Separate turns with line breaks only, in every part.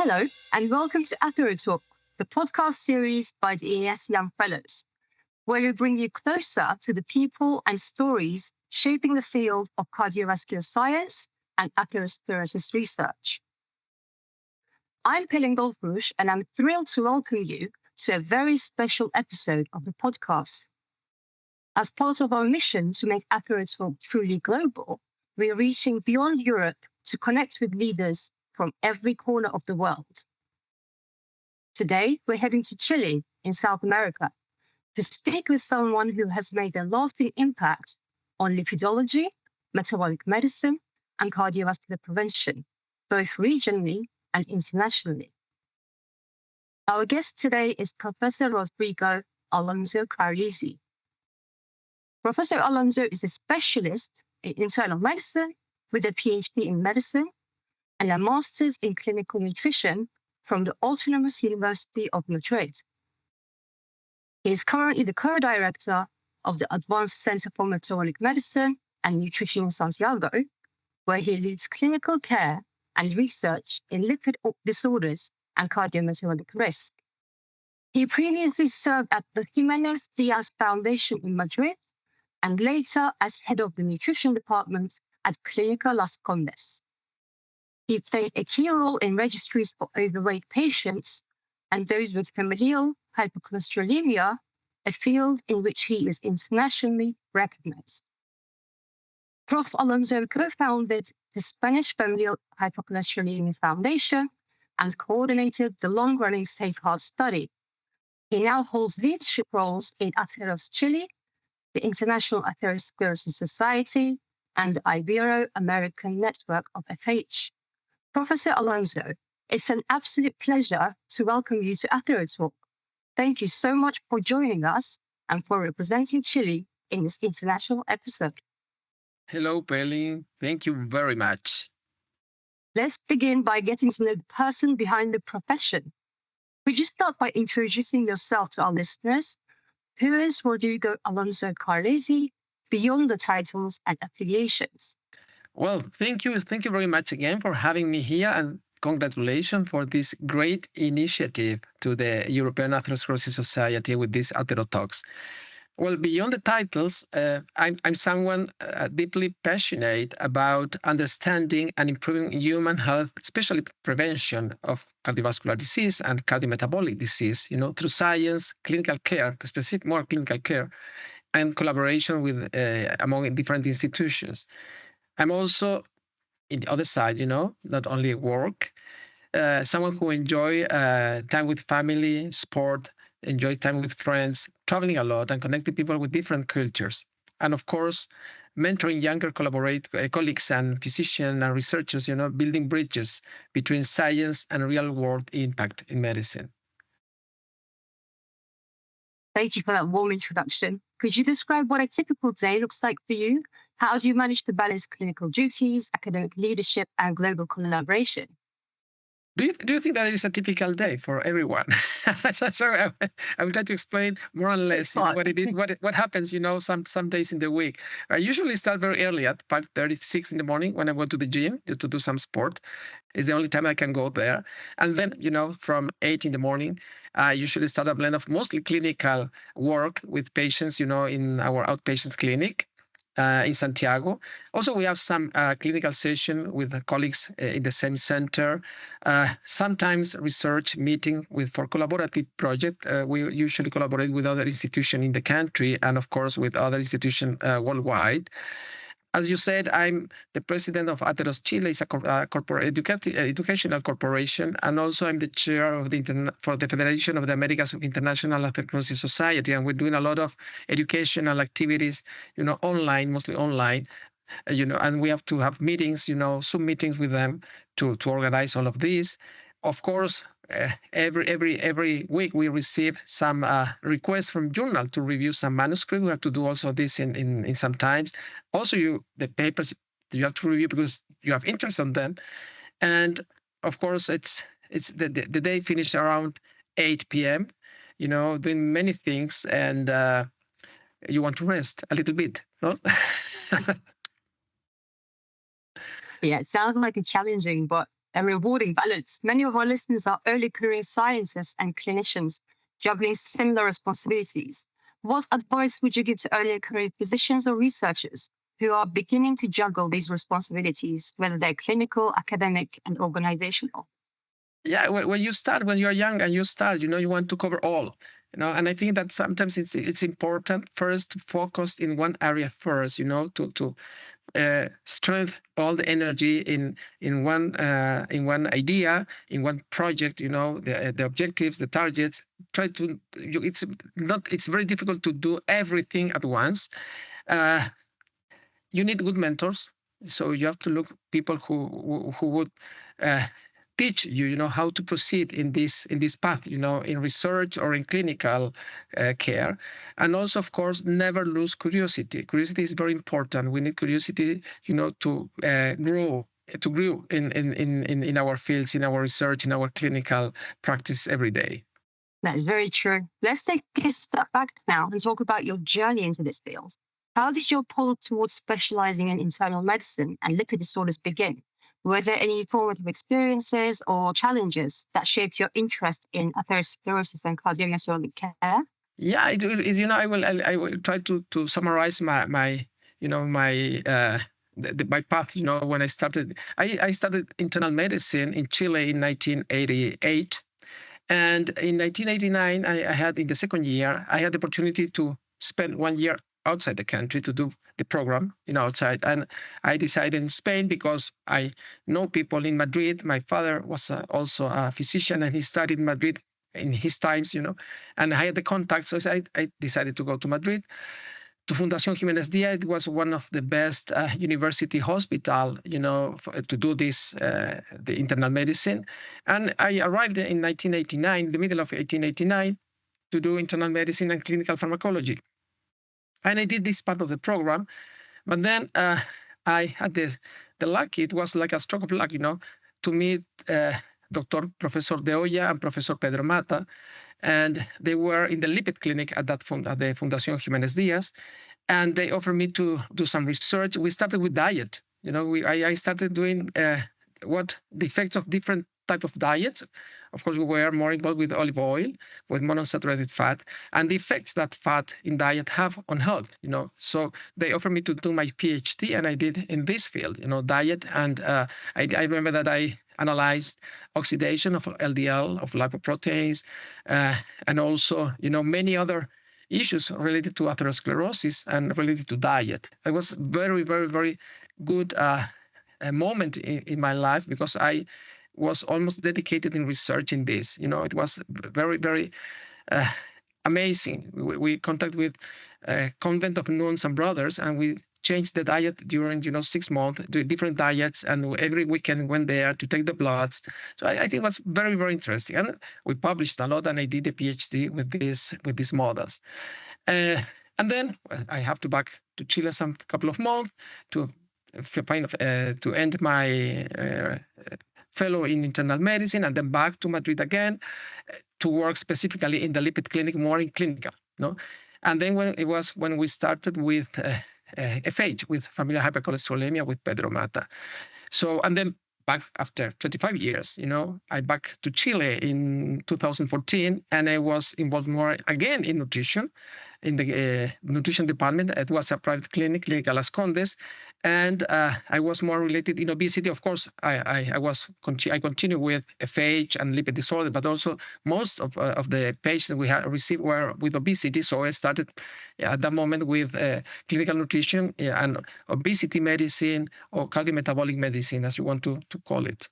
Hello, and welcome to AtheroTalk, the podcast series by the EAS Young Fellows, where we bring you closer to the people and stories shaping the field of cardiovascular science and atherosclerosis research. I'm Pelin Golforoush, and I'm thrilled to welcome you to a very special episode of the podcast. As part of our mission to make AtheroTalk truly global, we're reaching beyond Europe to connect with leaders from every corner of the world. Today, we're heading to Chile in South America to speak with someone who has made a lasting impact on lipidology, metabolic medicine, and cardiovascular prevention, both regionally and internationally. Our guest today is Professor Rodrigo Alonso Karlezi. Professor Alonso is a specialist in internal medicine with a PhD in medicine and a master's in clinical nutrition from the Autonomous University of Madrid. He is currently the co-director of the Advanced Center for Metabolic Medicine and Nutrition in Santiago, where he leads clinical care and research in lipid disorders and cardiometabolic risk. He previously served at the Jimenez Diaz Foundation in Madrid and later as head of the nutrition department at Clínica Las Condes. He played a key role in registries for overweight patients and those with familial hypercholesterolaemia, a field in which he is internationally recognized. Prof. Alonso co-founded the Spanish Familial Hypercholesterolemia Foundation and coordinated the long-running SafeHeart study. He now holds leadership roles in Atheros Chile, the International Atherosclerosis Society, and the Ibero-American Network of FH. Professor Alonso, it's an absolute pleasure to welcome you to AtheroTalk. Thank you so much for joining us and for representing Chile in this international episode.
Hello, Pelin. Thank you very much.
Let's begin by getting to know the person behind the profession. Could you start by introducing yourself to our listeners? Who is Rodrigo Alonso Karlezi beyond the titles and affiliations?
Well, thank you. Thank you very much again for having me here, and congratulations for this great initiative to the European Atherosclerosis Society with these AtheroTalks. Well, beyond the titles, I'm someone deeply passionate about understanding and improving human health, especially prevention of cardiovascular disease and cardiometabolic disease, through science, clinical care, more clinical care, and collaboration with among different institutions. I'm also, in the other side, not only work, someone who enjoy time with family, sport, enjoy time with friends, traveling a lot, and connecting people with different cultures. And of course, mentoring younger colleagues and physicians and researchers, building bridges between science and real-world impact in medicine.
Thank you for that warm introduction. Could you describe what a typical day looks like for you? How do you manage to balance clinical duties, academic leadership, and global collaboration?
Do you think that is a typical day for everyone? So I will try to explain more or less what it is, what happens, some days in the week. I usually start very early at 5:36 in the morning when I go to the gym to do some sport. It's the only time I can go there. And then, from 8 in the morning, I usually start a blend of mostly clinical work with patients, in our outpatient clinic. In Santiago. Also, we have some clinical session with colleagues in the same center. Sometimes research meeting for collaborative project. We usually collaborate with other institutions in the country and, of course, with other institutions worldwide. As you said, I'm the president of Atheros Chile. It's a corporate educational corporation, and also I'm the chair of for the Federation of the Americas of International Atherosclerosis Society, and we're doing a lot of educational activities, online, mostly online, and we have to have meetings, Zoom meetings with them to organize all of this. Of course, every week we receive some requests from journal to review some manuscript. We have to do also this in some times. Also, the papers you have to review because you have interest on them, and of course it's the day finished around 8 p.m. Doing many things, and you want to rest a little bit, no?
Yeah, it sounds like it's challenging, but a rewarding balance. Many of our listeners are early career scientists and clinicians juggling similar responsibilities. What advice would you give to early career physicians or researchers who are beginning to juggle these responsibilities, whether they're clinical, academic, and organizational?
Yeah, when you start, when you're young and you start, you want to cover all, and I think that sometimes it's important first to focus in one area first, to strength all the energy in one idea, in one project, the objectives, the targets. Try to it's very difficult to do everything at once. uh, you need good mentors, so you have to look people who would uh, teach you, how to proceed in this path, in research or in clinical care. And also, of course, never lose curiosity. Curiosity is very important. We need curiosity, to grow in our fields, in our research, in our clinical practice every day.
That is very true. Let's take a step back now and talk about your journey into this field. How did your pull towards specializing in internal medicine and lipid disorders begin? Were there any formative experiences or challenges that shaped your interest in atherosclerosis and cardiovascular care?
Yeah, I will try to summarize my path. When I started internal medicine in Chile in 1988. And in 1989, I had, in the second year, I had the opportunity to spend 1 year outside the country to do the program, outside. And I decided in Spain because I know people in Madrid. My father was also a physician, and he studied in Madrid in his times, and I had the contact. So I decided to go to Madrid, to Fundación Jiménez Díaz. It was one of the best university hospital, to do this, the internal medicine. And I arrived in 1989, the middle of 1889, to do internal medicine and clinical pharmacology. And I did this part of the program, but then I had the luck. It was like a stroke of luck, to meet Dr. Professor De Olla and Professor Pedro Mata, and they were in the lipid clinic at the Fundación Jiménez Díaz, and they offered me to do some research. We started with diet. I started doing what the effects of different type of diets. Of course, we were more involved with olive oil, with monounsaturated fat, and the effects that fat in diet have on health. So they offered me to do my PhD, and I did in this field, diet. And I remember that I analyzed oxidation of LDL, of lipoproteins, and also, many other issues related to atherosclerosis and related to diet. It was very, very, very good a moment in my life, because I was almost dedicated in researching this. It was very, very amazing. We contact with Convent of Nuns and Brothers, and we changed the diet during 6 months, do different diets, and every weekend went there to take the bloods. So I think it was very, very interesting, and we published a lot, and I did a PhD with these models. And then I have to back to Chile some couple of months to to end my fellow in internal medicine, and then back to Madrid again to work specifically in the lipid clinic, more in clinical. And then when we started with FH, with familial hypercholesterolaemia, with Pedro Mata. So, and then back after 25 years, I back to Chile in 2014, and I was involved more again in nutrition, in the nutrition department. It was a private clinic, Clínica Las Condes, and I was more related in obesity. Of course, I continue with FH and lipid disorder, but also most of the patients we had received were with obesity. So I started at that moment with clinical nutrition and obesity medicine, or cardiometabolic medicine, as you want to call it.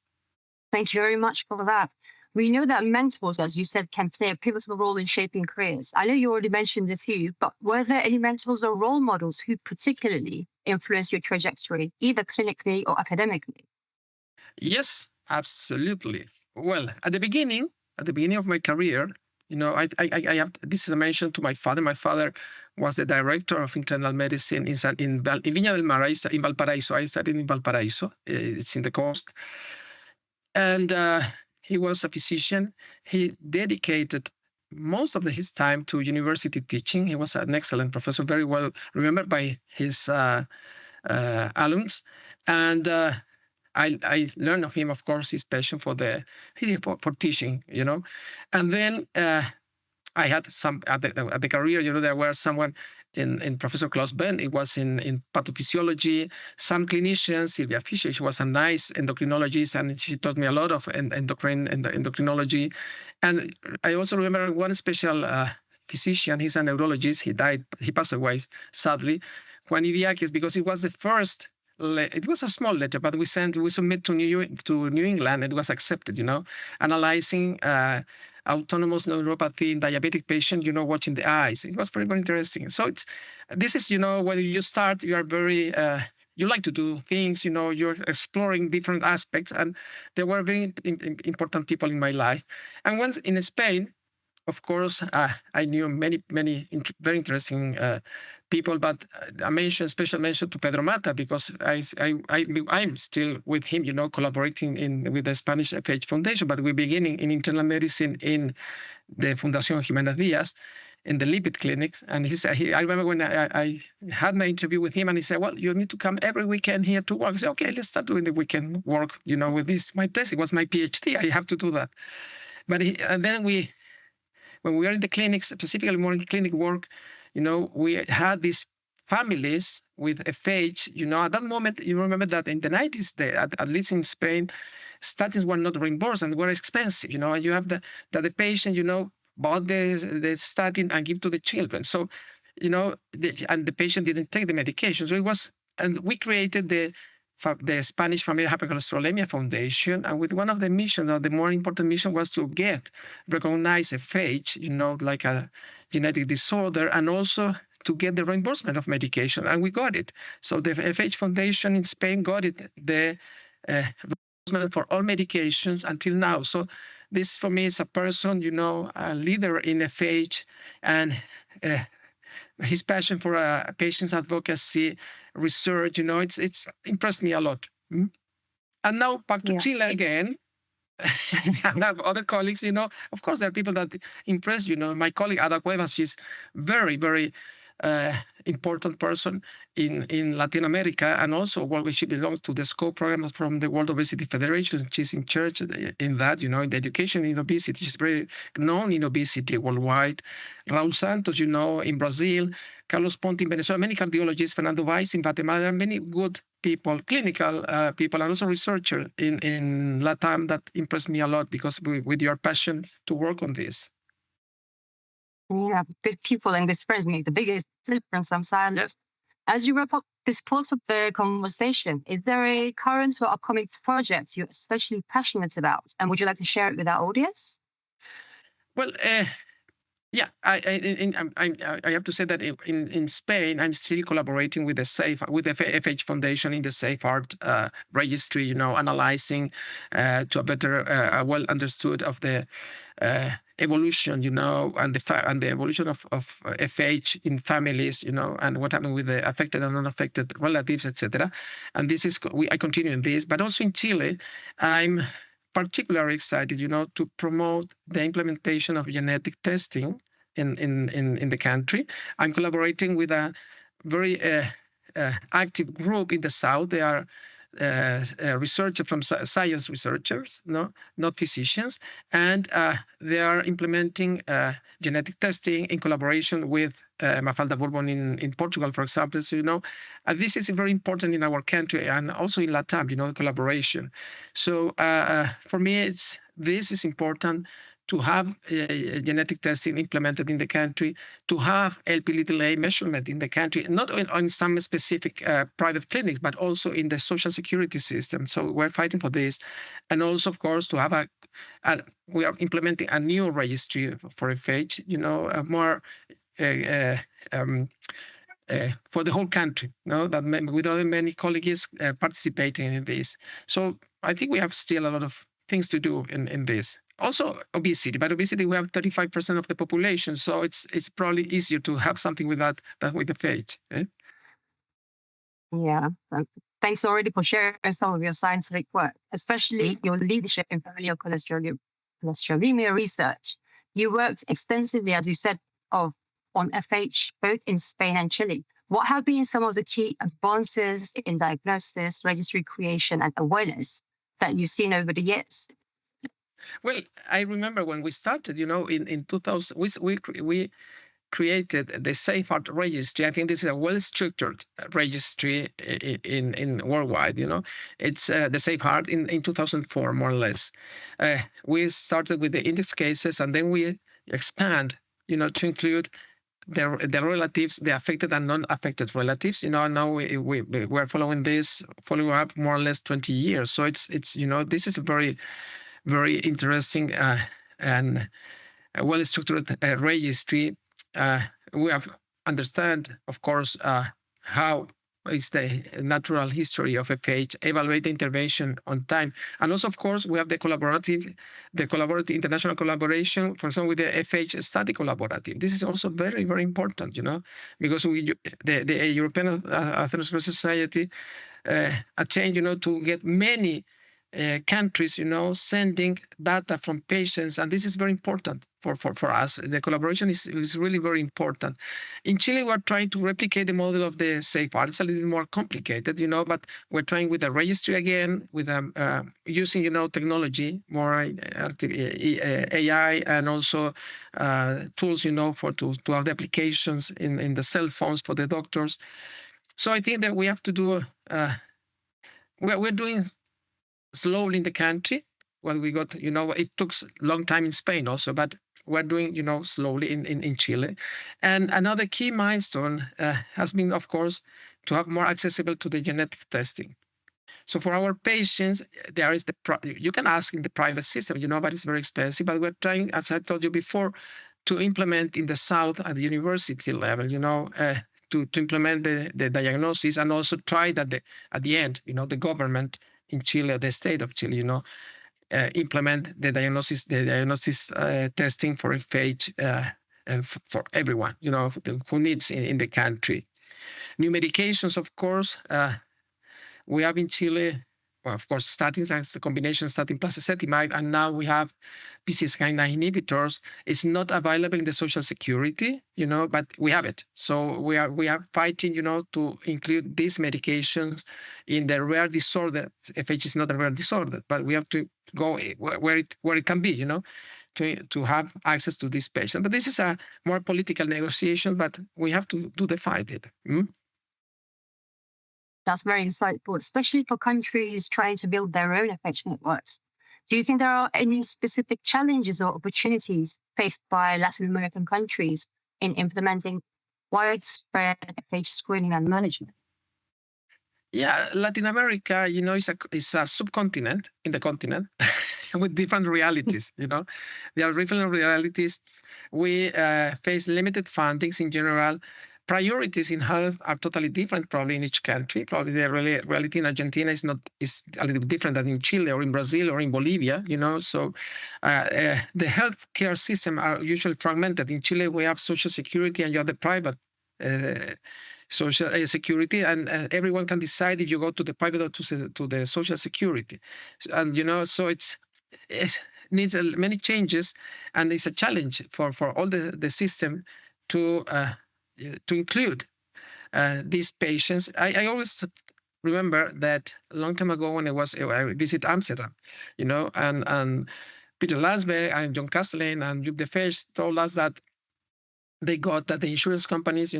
Thank you very much for that. We know that mentors, as you said, can play a pivotal role in shaping careers. I know you already mentioned a few, but were there any mentors or role models who particularly influenced your trajectory, either clinically or academically?
Yes, absolutely. Well, at the beginning of my career, I have, this is a mention to my father. My father was the director of internal medicine in Viña del Mar, in Valparaíso. I studied in Valparaíso. It's in the coast. And he was a physician. He dedicated most of his time to university teaching. He was an excellent professor, very well remembered by his alums. And I learned of him, of course, his passion for teaching, and then I had some at the career, there were someone in Professor Klaus Ben. It was in pathophysiology. Some clinicians, Sylvia Fischer, she was a nice endocrinologist, and she taught me a lot of endocrinology. And I also remember one special physician. He's a neurologist. He died. He passed away, sadly. Juan Idiakis, because it was the first. It was a small letter, but we submit to New England. It was accepted, analyzing autonomous neuropathy in diabetic patient, watching the eyes. It was very, very interesting. So this is, when you start, you are very, you like to do things, you're exploring different aspects. And there were very important people in my life. And once in Spain, of course, I knew many very interesting people, but special mention to Pedro Mata, because I'm still with him, collaborating with the Spanish FH Foundation, but we're beginning in internal medicine in the Fundación Jiménez Díaz, in the lipid clinics. And I remember when I had my interview with him, and he said, well, you need to come every weekend here to work. I said, okay, let's start doing the weekend work, with this. My test, it was my PhD. I have to do that. But when we are in the clinics, specifically more in clinic work, we had these families with FH. At that moment, you remember that in the 90s, at least in Spain, statins were not reimbursed and were expensive. And you have the patient, bought the statin and give to the children. So, and the patient didn't take the medication. So and we created the Spanish Familial Hypercholesterolaemia Foundation, and with one of the missions, the more important mission was to recognize FH, like a genetic disorder, and also to get the reimbursement of medication, and we got it. So the FH Foundation in Spain got it, the reimbursement for all medications until now. So this for me is a person, a leader in FH, and his passion for patients advocacy, research, it's impressed me a lot. And now back to Chile again. I have other colleagues, of course, there are people that impress, my colleague Ada Cuevas, she's very, very important person in Latin America, and also she belongs to the SCOPE program from the World Obesity Federation. She's in charge in that, in the education in obesity. She's very known in obesity worldwide. Raul Santos, in Brazil. Carlos Ponte in Venezuela, many cardiologists. Fernando Weiss in Guatemala. There are many good people, clinical people, and also researchers in LATAM that impressed me a lot, because with your passion to work on this.
Yeah, good people and good friends make the biggest difference sometimes.
Yes.
As you wrap up this part of the conversation, is there a current or upcoming project you're especially passionate about? And would you like to share it with our audience?
Well, yeah, I have to say that in Spain, I'm still collaborating with the FH Foundation in the SafeHeart registry, analyzing to a better, well understood of the evolution, and the evolution of FH in families, and what happened with the affected and unaffected relatives, etc. And I continue in this, but also in Chile, I'm particularly excited, to promote the implementation of genetic testing in the country. I'm collaborating with a very active group in the South. They are researchers from science researchers, not physicians, and they are implementing genetic testing in collaboration with Mafalda Bourbon in Portugal, for example. So, this is very important in our country and also in LATAM, collaboration. So for me, this is important to have genetic testing implemented in the country, to have Lp(a) measurement in the country, not on some specific private clinics, but also in the social security system. So we're fighting for this. And also, of course, to have we are implementing a new registry for FH, more for the whole country, that with other many colleagues participating in this. So I think we have still a lot of things to do in this. Also obesity, but obesity, we have 35% of the population, so it's probably easier to have something with that than with the FH.
Yeah. Thanks already for sharing some of your scientific work, especially your leadership in familial cholesterolaemia research. You worked extensively, as you said, on FH, both in Spain and Chile. What have been some of the key advances in diagnosis, registry creation, and awareness that you've seen over the years?
Well, I remember when we started, in 2000, we created the Safe Heart Registry. I think this is a well-structured registry in worldwide. It's the Safe Heart in 2004, more or less. We started with the index cases, and then we expand, to include the relatives, the affected and non-affected relatives. Now we're following up more or less 20 years. So it's this is a very, very interesting and well-structured registry. We have understand, of course, how is the natural history of FH, evaluate the intervention on time. And also, of course, we have the collaborative international collaboration, for example, with the FH study collaborative. This is also very, very important, because the European Atherosclerosis Society attained, to get many countries, sending data from patients, and this is very important for us. The collaboration is really very important. In Chile, we're trying to replicate the model of the Safe Heart. It's a little more complicated, but we're trying with a registry again, with using, technology, more AI, and also tools, to have the applications in the cell phones for the doctors. So I think that we have to do. We're doing slowly in the country. Well, we got, it took a long time in Spain also, but we're doing, slowly in Chile. And another key milestone has been, of course, to have more accessible to the genetic testing. So for our patients, there is you can ask in the private system, but it's very expensive. But we're trying, as I told you before, to implement in the South at the university level, to implement the diagnosis, and also try that at the end, the government in Chile, the state of Chile, implement the diagnosis testing for FH for everyone, who needs in the country. New medications, of course, we have in Chile, well, of course, statins as a combination statin plus ezetimibe, and now we have PCSK9 inhibitors. It's not available in the Social Security, but we have it. So we are fighting, to include these medications in the rare disorder. FH is not a rare disorder, but we have to go where it can be, to have access to this patient. But this is a more political negotiation, but we have to do the fight.
That's very insightful, especially for countries trying to build their own FH networks. Do you think there are any specific challenges or opportunities faced by Latin American countries in implementing widespread FH screening and management?
Yeah, Latin America, is a subcontinent in the continent with different realities. There are different realities. We face limited fundings in general. Priorities in health are totally different, probably in each country. Probably the reality in Argentina is a little bit different than in Chile or in Brazil or in Bolivia. So the healthcare system are usually fragmented. In Chile, we have Social Security, and you have the private Social Security, and everyone can decide if you go to the private or to the Social Security. And so it needs many changes, and it's a challenge for all the system to include these patients. I always remember that a long time ago when I visited Amsterdam, and Peter Lansberg and John Castellane and Jupp de Fesch told us that they got that the insurance companies,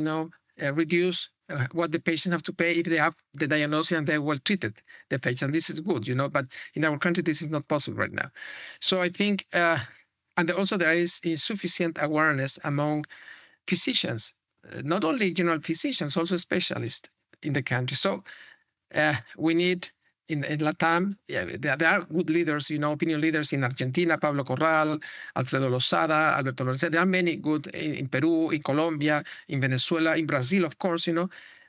reduce what the patients have to pay if they have the diagnosis and they're well treated, the patient. This is good, but in our country, this is not possible right now. So I think, and also there is insufficient awareness among physicians, not only general physicians, also specialists in the country. So we need in Latam, there are good leaders, opinion leaders in Argentina, Pablo Corral, Alfredo Lozada, Alberto Lorenzo. There are many good in Peru, in Colombia, in Venezuela, in Brazil, of course,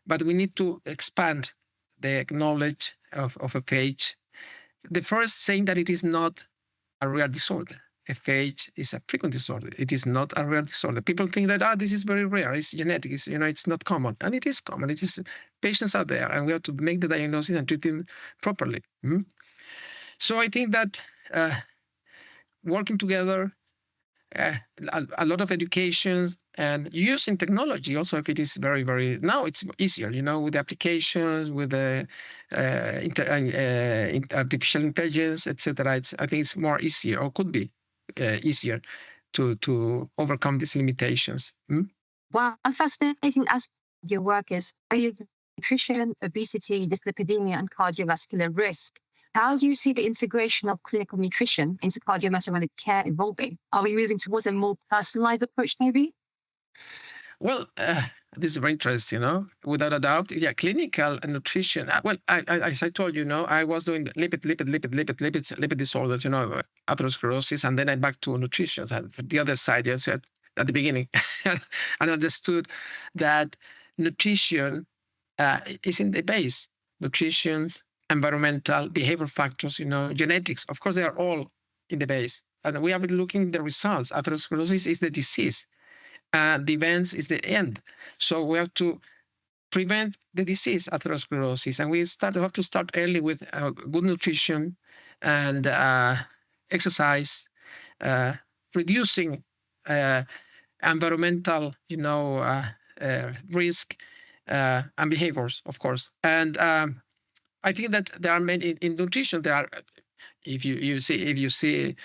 but we need to expand the knowledge of FH. The first saying that it is not a rare disorder. FH is a frequent disorder. It is not a rare disorder. People think that this is very rare. It's genetic. It's not common, and it is common. It is patients are there, and we have to make the diagnosis and treat them properly. So I think that working together, a lot of education and using technology also, if it is very, very, now it's easier, with the applications, with the artificial intelligence, etc. I think it's more easier, or could be easier to overcome these limitations.
Wow, a fascinating aspect of your work is nutrition, obesity, dyslipidemia, and cardiovascular risk. How do you see the integration of clinical nutrition into cardiometabolic care evolving? Are we moving towards a more personalized approach, maybe?
Well, this is very interesting, without a doubt. Yeah, clinical and nutrition. Well, as I told you, I was doing lipid disorders, atherosclerosis, and then I back to nutrition. And the other side, yes, at the beginning, and understood that nutrition is in the base. Nutrition, environmental, behavior factors, genetics. Of course, they are all in the base. And we are looking at the results. Atherosclerosis is the disease. The events is the end. So we have to prevent the disease, atherosclerosis, and we have to start early with good nutrition and exercise, reducing environmental, risk and behaviors, of course. And I think that there are many in nutrition. There are, if you see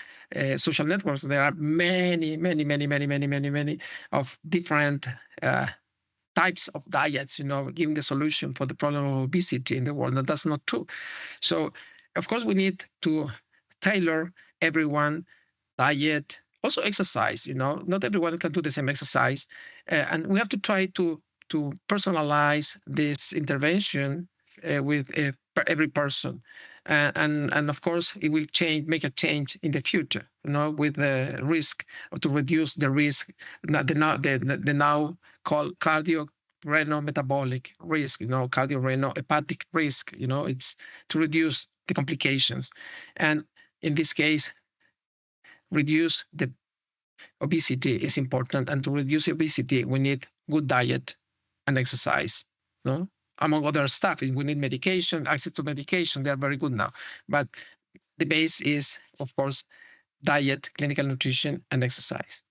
social networks, there are many of different types of diets, giving the solution for the problem of obesity in the world. And that's not true. So, of course, we need to tailor everyone diet, also exercise. Not everyone can do the same exercise, and we have to try to personalize this intervention with every person. And of course, it will make a change in the future, with the risk, or to reduce the risk, the now called cardio-renal-metabolic risk, cardio-renal-hepatic risk, it's to reduce the complications. And in this case, reduce the obesity is important. And to reduce obesity, we need good diet and exercise, among other stuff. We need medication, access to medication. They are very good now. But the base is, of course, diet, clinical nutrition, and exercise.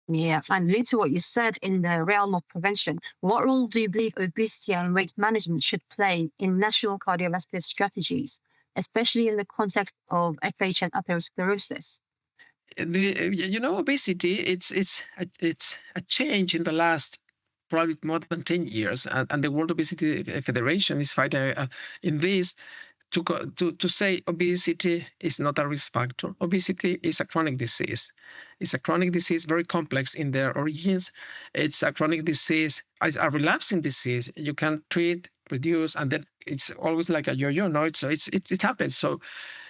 Yeah, and linked to what you said in the realm of prevention, what role do you believe obesity and weight management should play in national cardiovascular strategies, especially in the context of FH and atherosclerosis?
Obesity, it's a change in the last probably more than 10 years, and the World Obesity Federation is fighting in this to say obesity is not a risk factor. Obesity is a chronic disease. It's a chronic disease, very complex in their origins. It's a chronic disease, a relapsing disease. You can treat, reduce, and then it's always like a yo-yo. No, it happens. So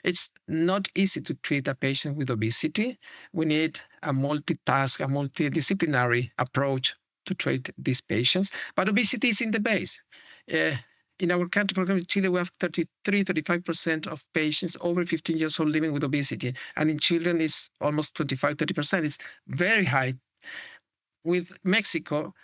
it's not easy to treat a patient with obesity. We need a multitask, a multidisciplinary approach to treat these patients. But obesity is in the base. In our country, for example, in Chile, we have 35% of patients over 15 years old living with obesity. And in children, it's almost 30%. It's very high. With Mexico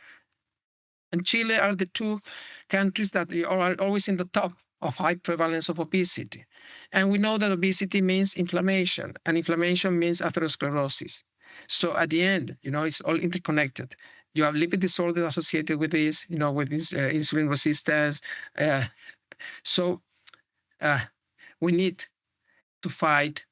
and Chile are the two countries that are always in the top of high prevalence of obesity. And we know that obesity means inflammation, and inflammation means atherosclerosis. So at the end, it's all interconnected. You have lipid disorders associated with this, with this insulin resistance. So we need to fight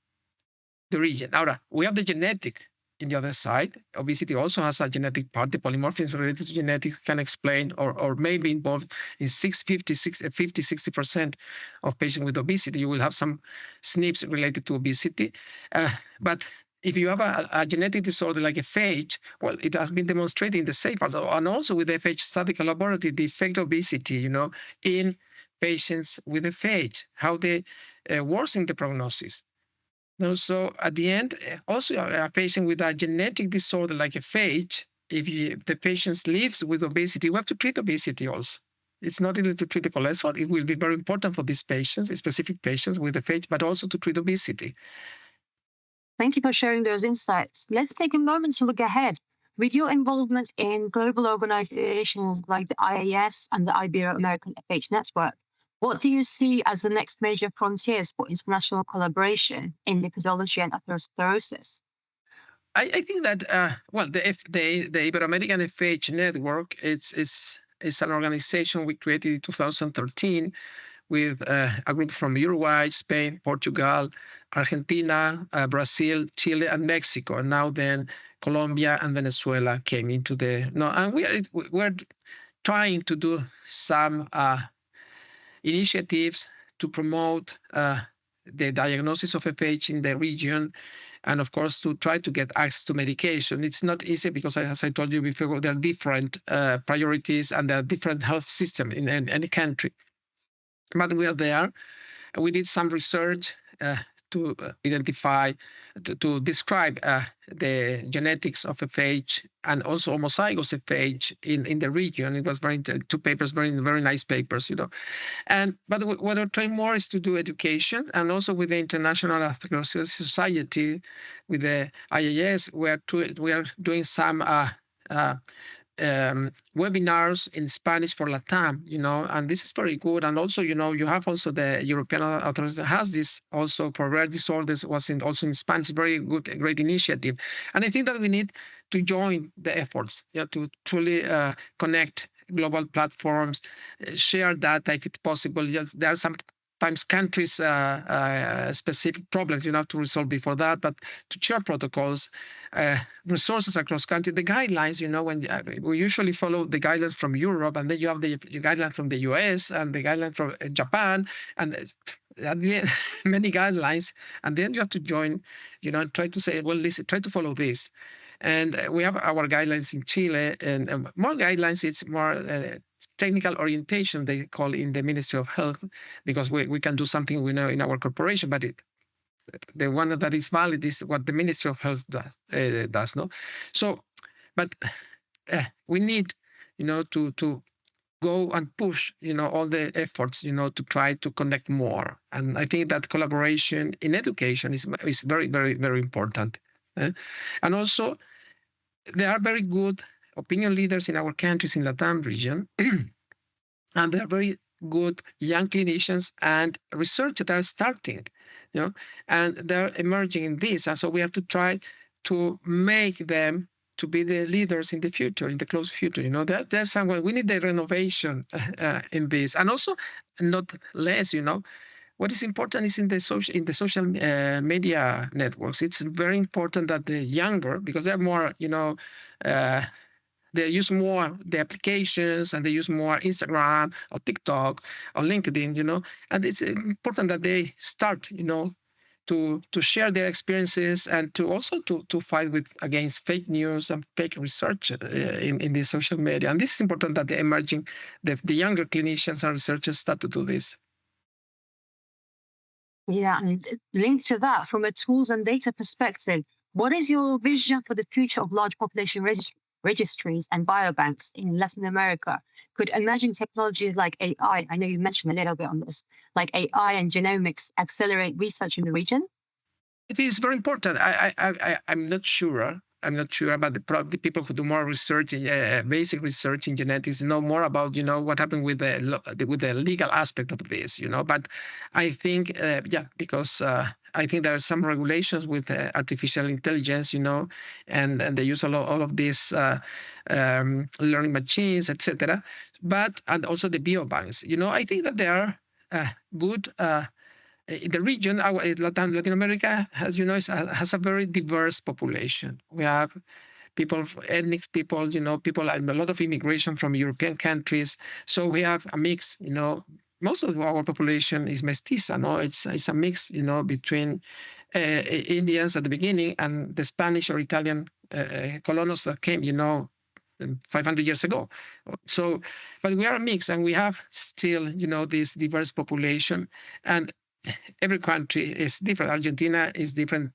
the region. Now, we have the genetic in the other side. Obesity also has a genetic part. The polymorphism related to genetics can explain or may be involved in 50-60% of patients with obesity. You will have some SNPs related to obesity. But if you have a genetic disorder like FH, well, it has been demonstrated in the SAFE, and also with FH study collaborative, the effect of obesity, in patients with FH, how they worsen the prognosis. So at the end, also a patient with a genetic disorder like FH, if the patient lives with obesity, we have to treat obesity also. It's not only to treat the cholesterol. It will be very important for these patients, specific patients with FH, but also to treat obesity.
Thank you for sharing those insights. Let's take a moment to look ahead. With your involvement in global organizations like the EAS and the Ibero-American FH Network, what do you see as the next major frontiers for international collaboration in lipidology and atherosclerosis?
I think that well, the Ibero-American FH network it's an organization we created in 2013 with a group from Uruguay, Spain, Portugal, Argentina, Brazil, Chile, and Mexico. And now then Colombia and Venezuela came into the no, and we're trying to do some initiatives to promote the diagnosis of FH in the region, and of course to try to get access to medication. It's not easy because, as I told you before, there are different priorities and there are different health systems in any country. But we are there. We did some research to identify, to describe the genetics of FH and also homozygous FH in the region. It was two papers, very nice papers, And but what we're trying more is to do education, and also with the International Atherosclerosis Society, with the EAS, we are doing some webinars in Spanish for Latam, and this is very good. And also, you have also the European Authority that has this also for rare disorders, also in Spanish, very good, great initiative. And I think that we need to join the efforts, to truly connect global platforms, share data if it's possible. Yes, there are sometimes countries specific problems you have to resolve before that, but to share protocols, resources across country, the guidelines, when we usually follow the guidelines from Europe, and then you have the guidelines from the US and the guidelines from Japan, and many guidelines, and then you have to join, try to say, well, listen, try to follow this. And we have our guidelines in Chile, and more guidelines, it's more technical orientation, they call in the Ministry of Health, because we can do something we know in our corporation, but the one that is valid is what the Ministry of Health does, no? So, but we need, to go and push, all the efforts, to try to connect more. And I think that collaboration in education is very, very, very important. And also, there are very good opinion leaders in our countries in Latam region, and they're very good young clinicians and research that are starting, and they're emerging in this. And so we have to try to make them to be the leaders in the future, in the close future. There's someone, we need the renovation in this. And also, not less, what is important is in the social media networks. It's very important that the younger, because they're more, they use more the applications, and they use more Instagram or TikTok or LinkedIn, and it's important that they start, to share their experiences, and to also to fight against fake news and fake research in the social media. And this is important that the younger clinicians and researchers start to do this.
Yeah, and linked to that, from a tools and data perspective, what is your vision for the future of large population registries and biobanks in Latin America? Could emerging technologies like AI, I know you mentioned a little bit on this, like AI and genomics, accelerate research in the region?
It is very important. I'm not sure. But the people who do more research, basic research in genetics, know more about what happened with the legal aspect of this. But I think because I think there are some regulations with artificial intelligence, and they use all of these learning machines, etc. And also the biobanks. I think that they are good. In the region, Latin America, as you know, has a very diverse population. We have ethnic people, people, and a lot of immigration from European countries. So we have a mix, most of our population is mestiza, no? It's a mix, between Indians at the beginning and the Spanish or Italian colonos that came, 500 years ago. So, but we are a mix, and we have still, this diverse population, and every country is different. Argentina is different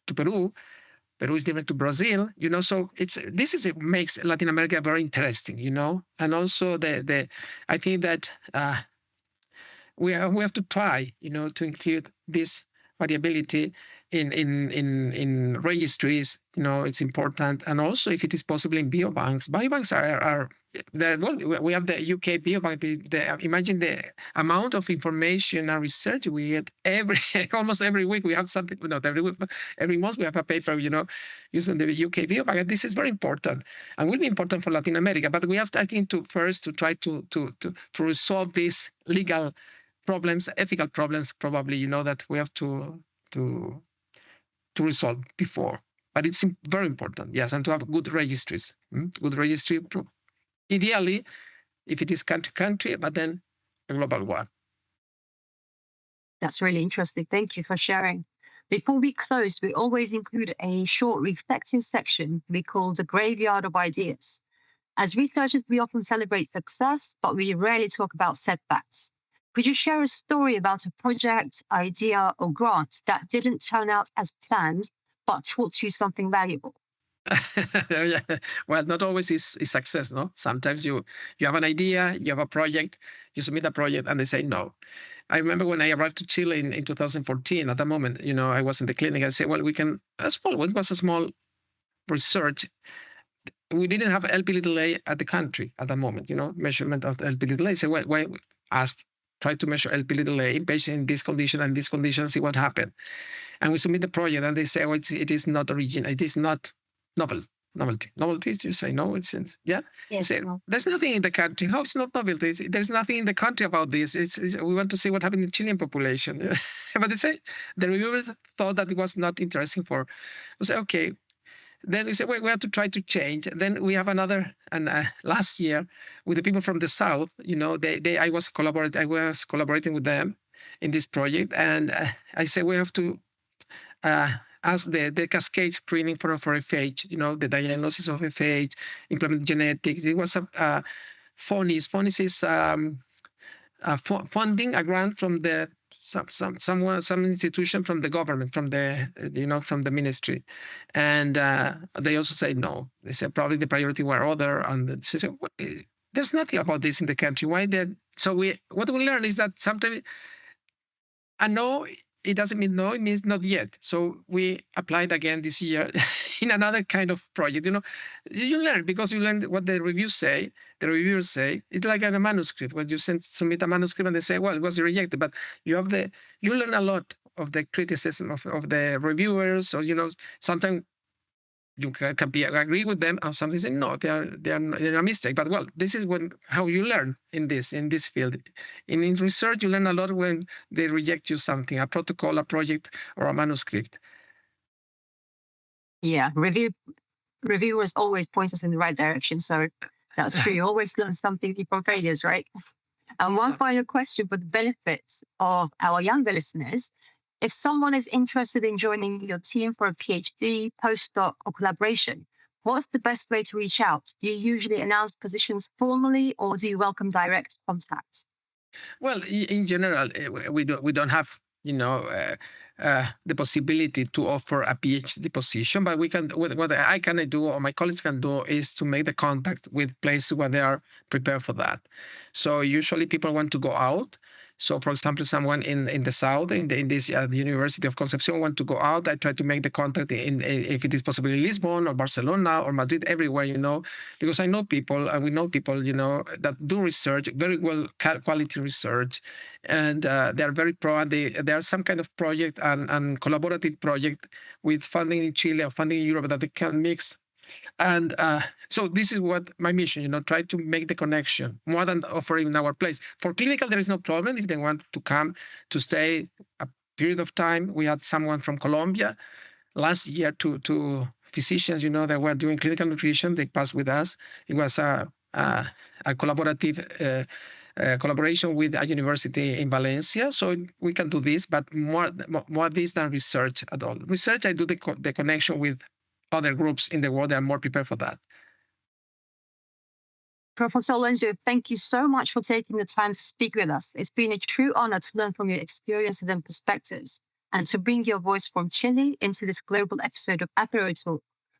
to Peru. Peru is different to Brazil. So it makes Latin America very interesting. And also I think that we have to try, to include this variability in registries, it's important. And also, if it is possible, in biobanks. Biobanks are well, we have the UK biobank. Imagine the amount of information and research we get almost every week. We have something, not every week, but every month we have a paper, using the UK biobank. And this is very important and will be important for Latin America. But we have, I think, to try to resolve these legal problems, ethical problems, probably, that we have to resolve before. But it's very important, yes, and to have good registries. Good registry, ideally, if it is country to country, but then a global one.
That's really interesting. Thank you for sharing. Before we close, we always include a short reflective section we call the graveyard of ideas. As researchers, we often celebrate success, but we rarely talk about setbacks. Could you share a story about a project, idea, or grant that didn't turn out as planned, but taught you something valuable?
Yeah. Well, not always is success, no? Sometimes you have an idea, you have a project, you submit a project, and they say no. I remember when I arrived to Chile in 2014. At that moment, I was in the clinic. I said, well, it was a small research. We didn't have LP(a) at the country at that moment, measurement of the LP(a). So why try to measure LP(a) in patient in this condition and this condition, see what happened. And we submit the project, and they say, oh, it is not original, it is not novelty. Novelties, you say no, it's yeah.
Yes,
You say, there's nothing in the country. How it's not novelty? There's nothing in the country about this. We want to see what happened in the Chilean population. But they say the reviewers thought that it was not interesting for. We say, okay. Then we say, wait, we have to try to change. Then we have another, and last year with the people from the south, I was collaborating with them in this project, and I said we have to ask the cascade screening for FH, the diagnosis of FH, implement genetics. It was a FONIS. FONIS is funding a grant from the some institution from the government, from the from the ministry, and they also say no. They said probably the priority were other, and they said, there's nothing about this in the country. Why there? So what we learn is that sometimes a no, it doesn't mean no, it means not yet. So we applied again this year in another kind of project. You learn because you learn what the reviewers say. It's like in a manuscript. When you submit a manuscript and they say, well, it was rejected, but you learn a lot of the criticism of the reviewers, or sometimes you can agree with them, or something say no, they're a mistake. But well, this is how you learn in this field. In research, you learn a lot when they reject you something, a protocol, a project, or a manuscript.
Yeah, reviewers always point us in the right direction. So that's true. You always learn something from failures, right? And one final question for the benefits of our younger listeners. If someone is interested in joining your team for a PhD, postdoc, or collaboration, what's the best way to reach out? Do you usually announce positions formally, or do you welcome direct contact?
Well, in general, we don't have the possibility to offer a PhD position, but we can. What I can do, or my colleagues can do, is to make the contact with places where they are prepared for that. So usually people want to go out. So, for example, someone in the south, in this the University of Concepcion, want to go out. I try to make the contact if it is possible in Lisbon or Barcelona or Madrid, everywhere, because I know people, and we know people, that do research, very well quality research, and they are very pro. And there are some kind of project and collaborative project with funding in Chile or funding in Europe that they can mix. And so this is what my mission, try to make the connection more than offering our place. For clinical, there is no problem if they want to come to stay a period of time. We had someone from Colombia last year, two physicians, that were doing clinical nutrition. They passed with us. It was a collaborative collaboration with a university in Valencia. So we can do this, but more this than research at all. Research, I do the connection with other groups in the world that are more prepared for that.
Professor Alonso, thank you so much for taking the time to speak with us. It's been a true honor to learn from your experiences and perspectives, and to bring your voice from Chile into this global episode of AtheroTalk.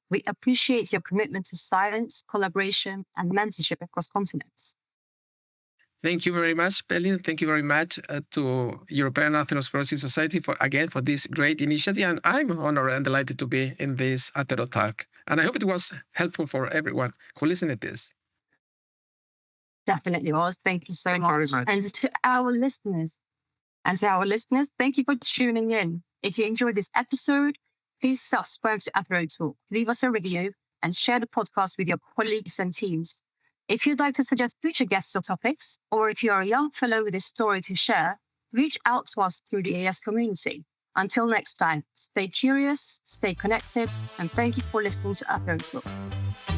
We appreciate your commitment to science, collaboration, and mentorship across continents.
Thank you very much, Pelin. Thank you very much to European Atherosclerosis Society for this great initiative. And I'm honored and delighted to be in this AtheroTalk. And I hope it was helpful for everyone who listened to this.
Definitely was. Thank you so much. And to our listeners, thank you for tuning in. If you enjoyed this episode, please subscribe to AtheroTalk, leave us a review, and share the podcast with your colleagues and teams. If you'd like to suggest future guests or topics, or if you're a young fellow with a story to share, reach out to us through the EAS community. Until next time, stay curious, stay connected, and thank you for listening to AtheroTalk.